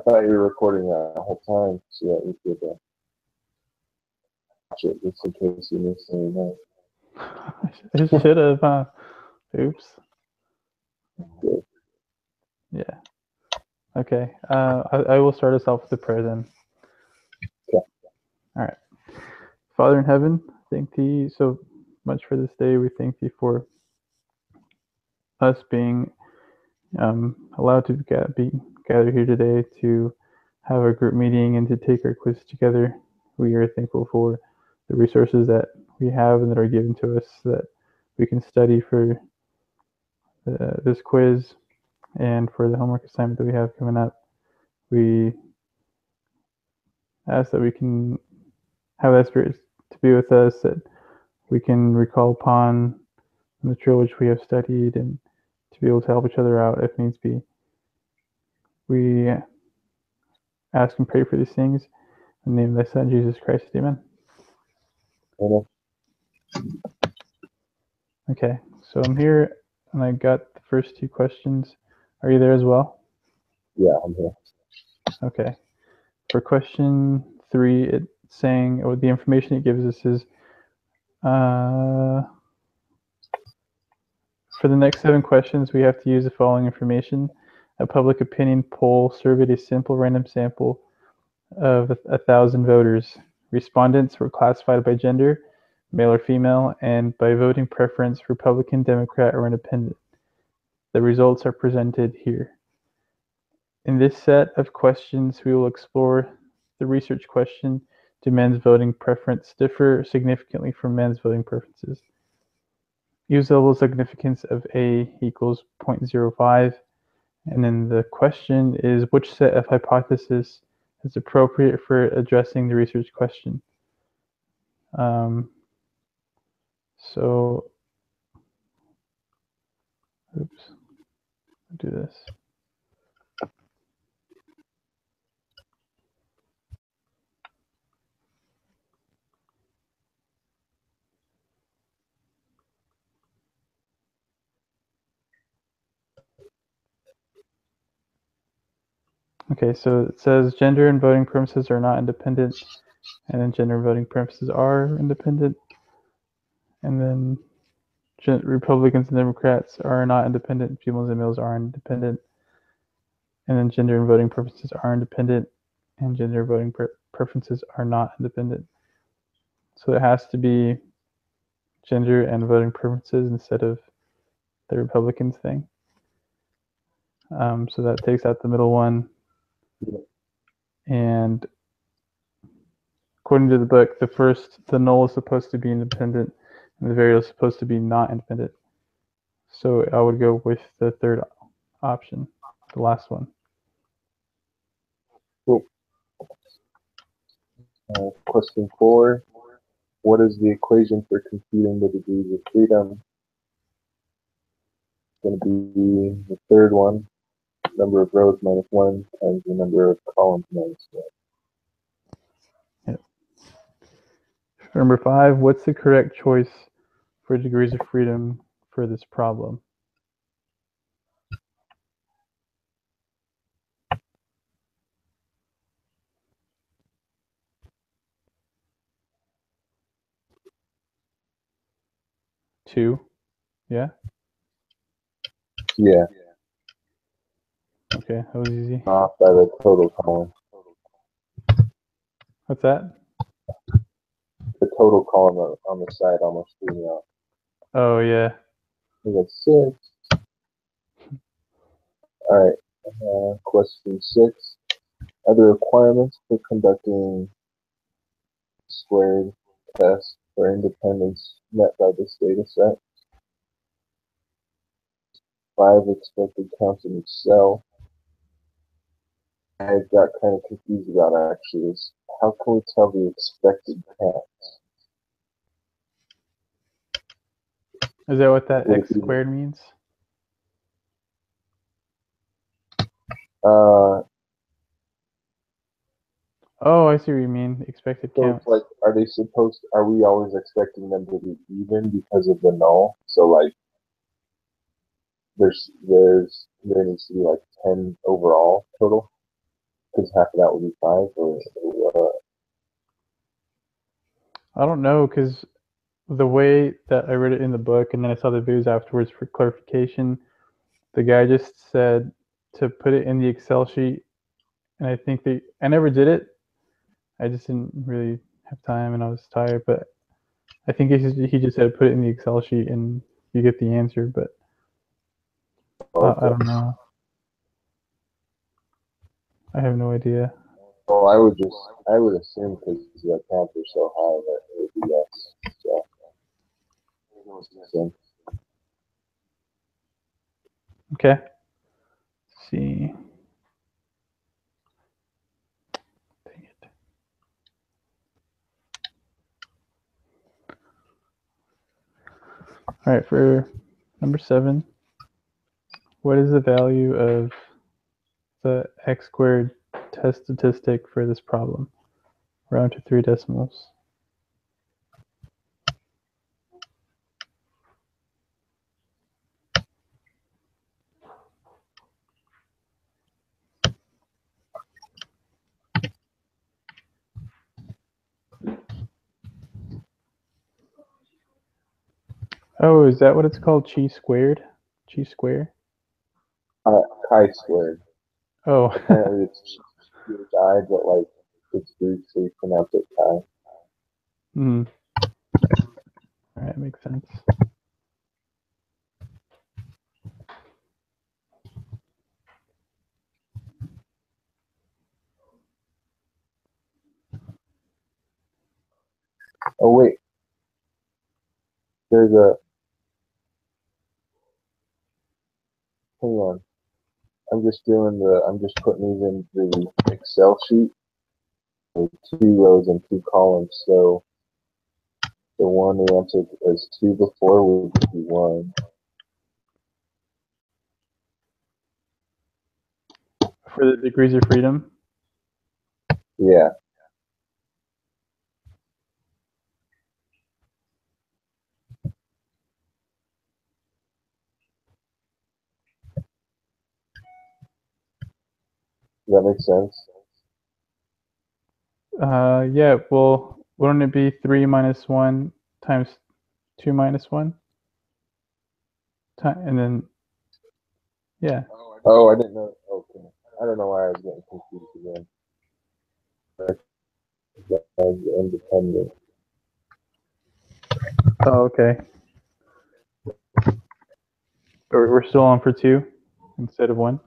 thought you were recording that the whole time so that we could watch it just in case you missed anything. I should have, huh? Oops. Good. Yeah. Okay. I will start us off with the prayer then. Okay. All right. Father in heaven, thank thee so much for this day. We thank thee for us being allowed to be gathered here today to have a group meeting and to take our quiz together. We are thankful for the resources that we have and that are given to us so that we can study for this quiz and for the homework assignment that we have coming up. We ask that we can have that Spirit to be with us, that we can recall upon the material which we have studied and to be able to help each other out if needs be. We ask and pray for these things in the name of thy Son, Jesus Christ. Amen. Amen. Okay, so I'm here and I got the first two questions. Are you there as well? Yeah, I'm here. Okay. For question 3, it's saying, or the information it gives us is, for the next 7 questions, we have to use the following information. A public opinion poll surveyed a simple random sample of 1,000 voters. Respondents were classified by gender, male or female, and by voting preference, Republican, Democrat, or Independent. The results are presented here. In this set of questions, we will explore the research question, do men's voting preference differ significantly from men's voting preferences? Use the level significance of A equals 0.05. And then the question is, which set of hypotheses is appropriate for addressing the research question? Oops, I'll do this. Okay, so it says gender and voting preferences are not independent, and then gender and voting preferences are independent, and then Republicans and Democrats are not independent, females and males are independent, and then gender and voting preferences are independent, and gender voting preferences are not independent. So it has to be gender and voting preferences instead of the Republicans thing. So that takes out the middle one. And according to the book, the null is supposed to be independent, and the variable is supposed to be not independent. So I would go with the third option, the last one. Cool. Question 4. What is the equation for computing the degrees of freedom? It's going to be the third one. Number of rows minus 1 times the number of columns minus 1. Yep. Number 5, what's the correct choice for degrees of freedom for this problem? Two. Yeah? Yeah. Okay, that was easy. Off by the total column. What's that? The total column on the side almost threw me off. Oh, yeah. We got 6. Alright. Question 6. Are the requirements for conducting squared test for independence met by this data set? 5 expected counts in each cell. I got kind of confused about actually is how can we tell the expected counts? Is that what that x squared means? Oh, I see what you mean. Expected So counts. it's like, are we always expecting them to be even because of the null? So like, there needs to be like 10 overall total. Because half of that would be 5, or I don't know, because the way that I read it in the book and then I saw the videos afterwards for clarification, the guy just said to put it in the Excel sheet, and I think I never did it. I just didn't really have time and I was tired, but I think he just said put it in the Excel sheet and you get the answer, but I don't know. I have no idea. Well, I would assume because the counts are so high that it would be yes. So, Okay. Let's see. Dang it. All right, for number 7, what is the value of the x squared test statistic for this problem? Round to 3 decimals. Oh, is that what it's called? Chi squared? Chi square? chi-squared. Oh. Apparently it's chi, but like it's Greek, so you pronounce it chi. Hmm. All right, makes sense. Oh wait, there's a. Hang on. I'm just putting these into the Excel sheet with 2 rows and 2 columns. So the one we answered as 2 before would be 1. For the degrees of freedom? Yeah. Does that make sense? Yeah, well, wouldn't it be 3 minus 1 times 2 minus 1? And then, yeah. Oh, I didn't know. Okay. I don't know why I was getting confused again. As independent. Oh, okay. We're still on for 2 instead of 1?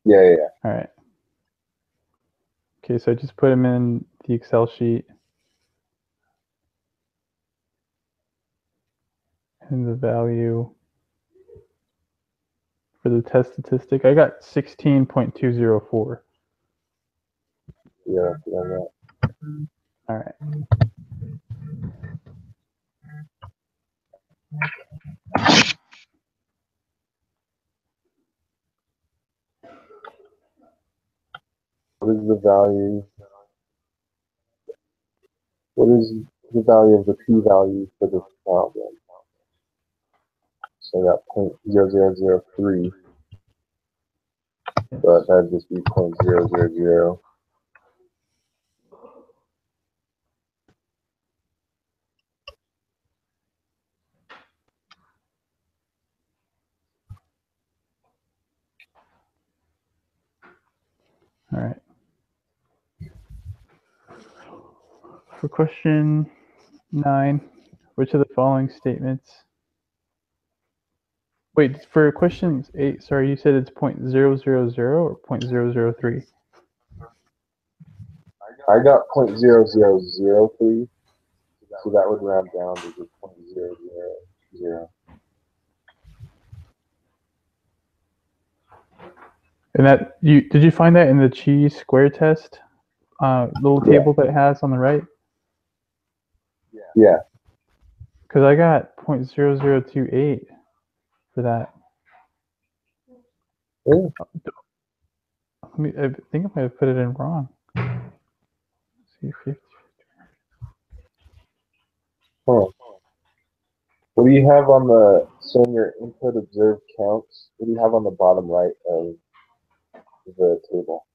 Yeah. All right. Okay, so I just put them in the Excel sheet. And the value for the test statistic, I got 16.204. Yeah. All right. What is the value? What is the value of the p-value for this problem? So I got 0.0003, but that'd just be 0.000. All right. For question 9, which of the following statements? Wait, for question 8, sorry, you said it's 0.000 or 0.003? I got 0.0003, so that would round down to just 0.000. And that did you find that in the chi square test little table that it has on the right? Yeah. Because I got 0.0028 for that. Yeah. I think I might have put it in wrong. See, 50. Huh. What do you have on the, so in your input observed counts, what do you have on the bottom right of the table.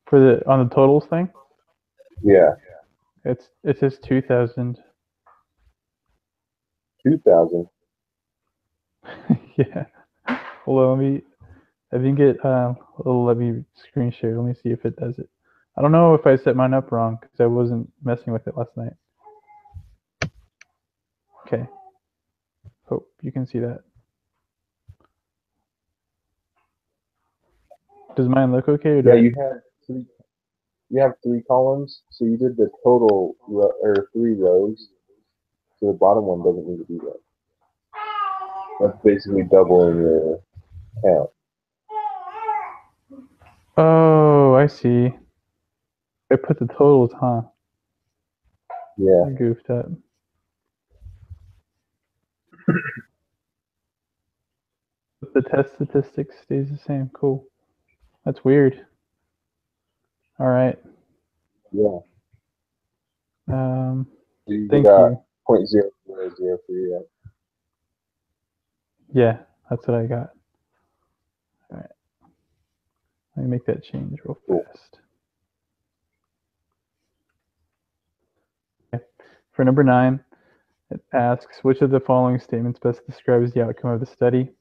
For the on the totals thing, Yeah, it says 2,000. 2,000. Yeah. Hold on, let me get let me screen share. Let me see if it does it. I don't know if I set mine up wrong because I wasn't messing with it last night. Okay. Hope you can see that. Does mine look okay? Or Yeah, you have three columns, so you did the total or 3 rows. So the bottom one doesn't need to be there. That's basically doubling your count. Oh, I see. I put the totals, huh? Yeah. I goofed up. But the test statistics stays the same. Cool. That's weird. All right. Yeah. Um, So you thank got you. 0.0003. Yeah, that's what I got. All right. Let me make that change real Cool. fast. Okay. For number 9, it asks, which of the following statements best describes the outcome of the study?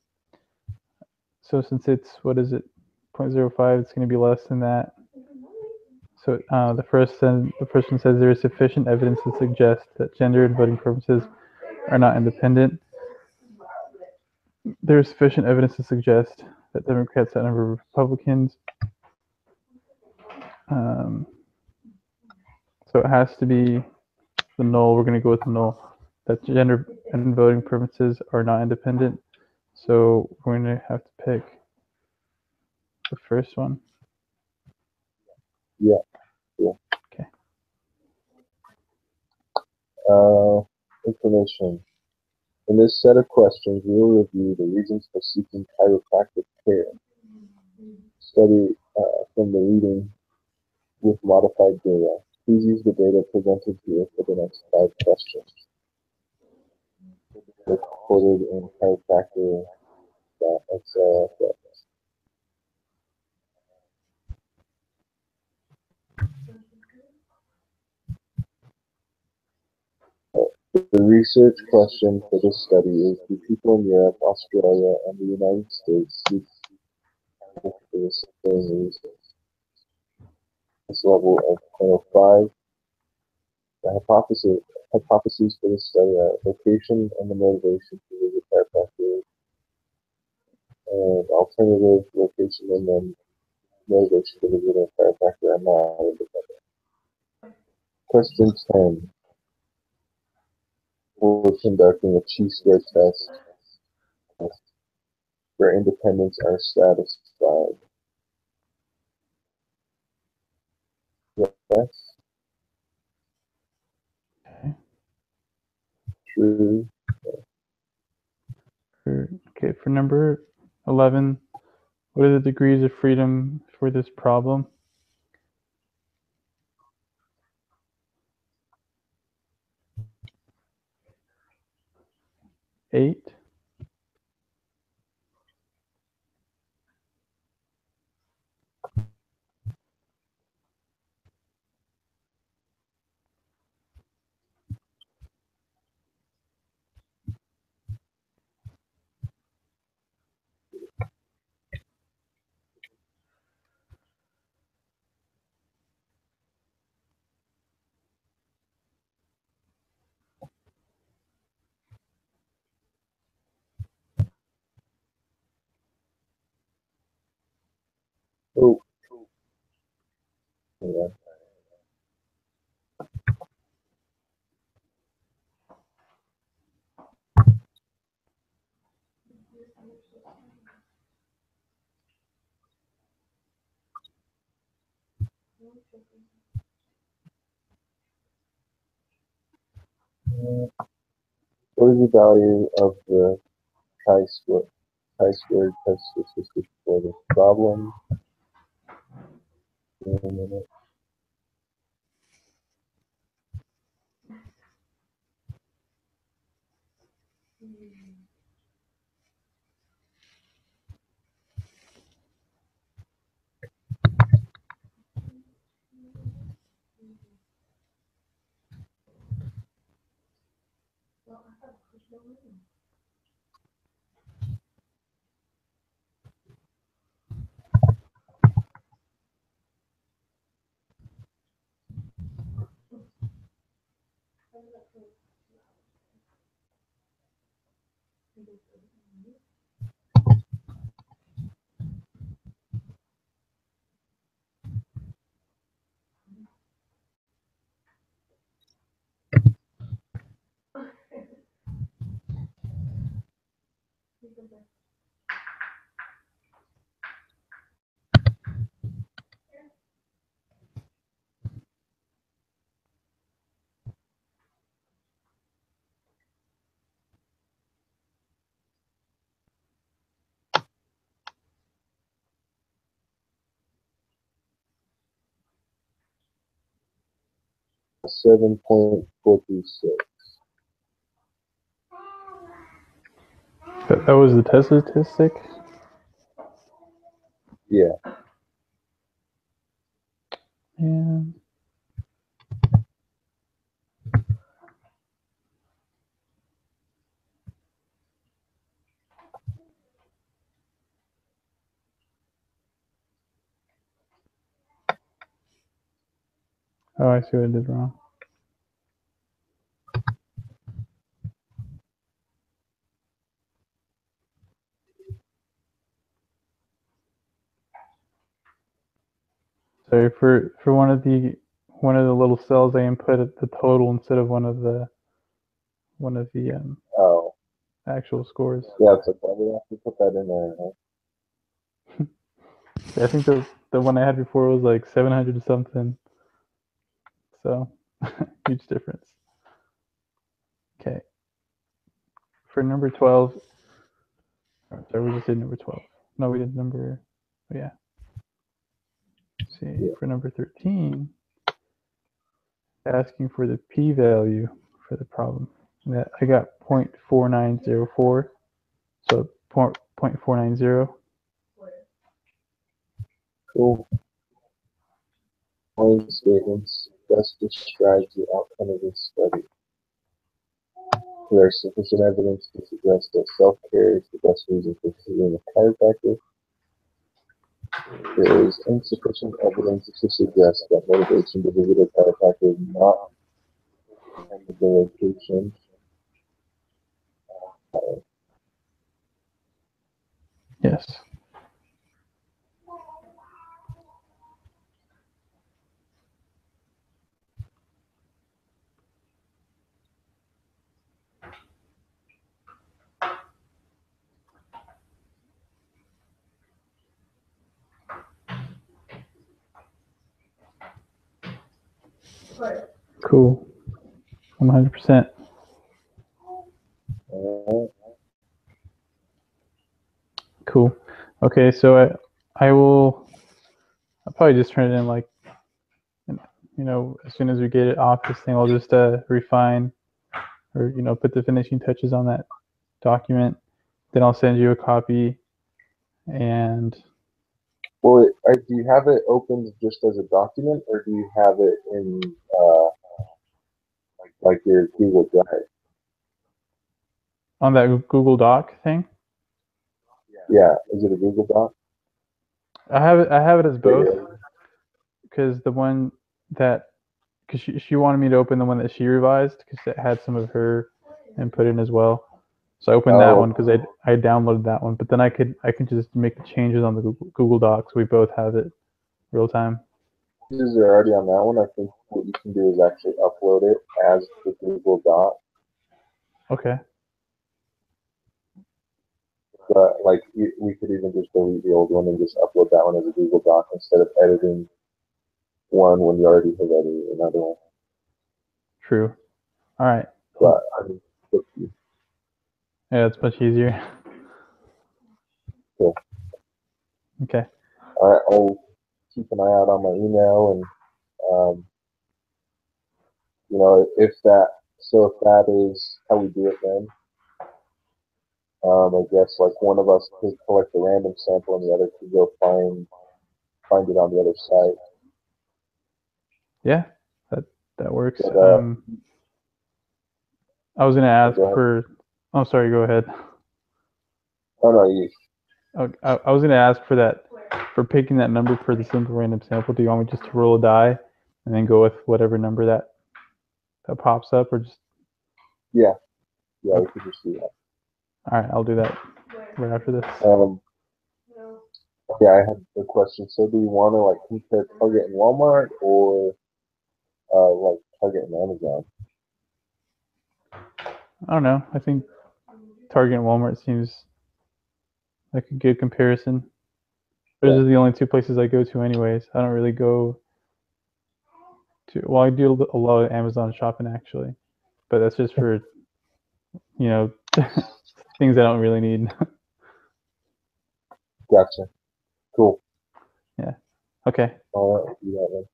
So since it's, what is it, 0.05, it's going to be less than that. So the first one says there is sufficient evidence to suggest that gender and voting preferences are not independent. There is sufficient evidence to suggest that Democrats outnumber Republicans. So it has to be the null. We're going to go with the null. That gender and voting preferences are not independent. So we're going to have to pick the first one. Yeah. Okay. Information. In this set of questions, we will review the reasons for seeking chiropractic care. Study from the reading with modified data. Please use the data presented here for the next 5 questions. Recorded in chiropractor.excel. The research question for this study is, do people in Europe, Australia, and the United States seek for the same reasons? This level of 0.05. The hypotheses for this study are location and the motivation to visit chiropractors, and alternative location and then motivation to visit a chiropractor are not independent. Question 10. We're conducting a chi-square test where independents are satisfied. Yes. Okay. True. For number 11, what are the degrees of freedom for this problem? 8. Oh. Yeah. What is the value of the chi-squared test statistic for this problem? In a minute. 7.436. That was the test statistic? Yeah. Yeah. Oh, I see what I did wrong. Sorry, for one of the little cells, I input the total instead of one of the Oh. actual scores. Yeah, it's like, why do we have to put that in there? Huh? I think the one I had before was like 700 something. So huge difference. Okay. For number 12, sorry, we just did number 12. No, we did number, oh yeah. Let's see, Yeah. for number 13, asking for the p-value for the problem. That I got 0.4904, so 0.490. Cool. Following statements best describes the outcome of this study. There is sufficient evidence to suggest that self-care is the best reason for visiting a chiropractor. There is insufficient evidence to suggest that motivation to visit a chiropractor is not dependent on the location. Yes. Cool. 100%. Cool. Okay, so I'll probably just turn it in like, as soon as we get it off this thing, I'll just refine or, put the finishing touches on that document. Then I'll send you a copy. And well, do you have it opened just as a document, or do you have it in like your Google Drive? On that Google Doc thing? Yeah, is it a Google Doc? I have it as both, because the one that, because she wanted me to open the one that she revised because it had some of her input in as well. So I opened that one because I downloaded that one, but then I can just make the changes on the Google Docs. We both have it real time. Changes are already on that one. I think what you can do is actually upload it as the Google Doc. Okay. But like we could even just delete the old one and just upload that one as a Google Doc instead of editing one when you already have edited another one. True. All right. But I mean, yeah, it's much easier. Cool. Okay. All right, I'll keep an eye out on my email, and if that is how we do it, then I guess like one of us could collect a random sample and the other could go find it on the other site. Yeah, that works. But, I was gonna ask for Oh, sorry. Go ahead. Oh no, you. I was going to ask for that, for picking that number for the simple random sample. Do you want me just to roll a die and then go with whatever number that pops up, or just? Yeah, we could just do that. All right, I'll do that right after this. Yeah, I had a question. So, do you want to like compare Target and Walmart, or like Target and Amazon? I don't know. I think Target and Walmart seems like a good comparison. Those are the only two places I go to anyways. I don't really go to, well, I do a lot of Amazon shopping actually, but that's just for, you know, things I don't really need. Gotcha. Cool. Yeah. Okay. All right, do that then.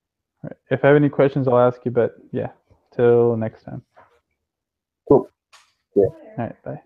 All right. If I have any questions, I'll ask you, but yeah, till next time. Cool. Yeah. All right. Bye.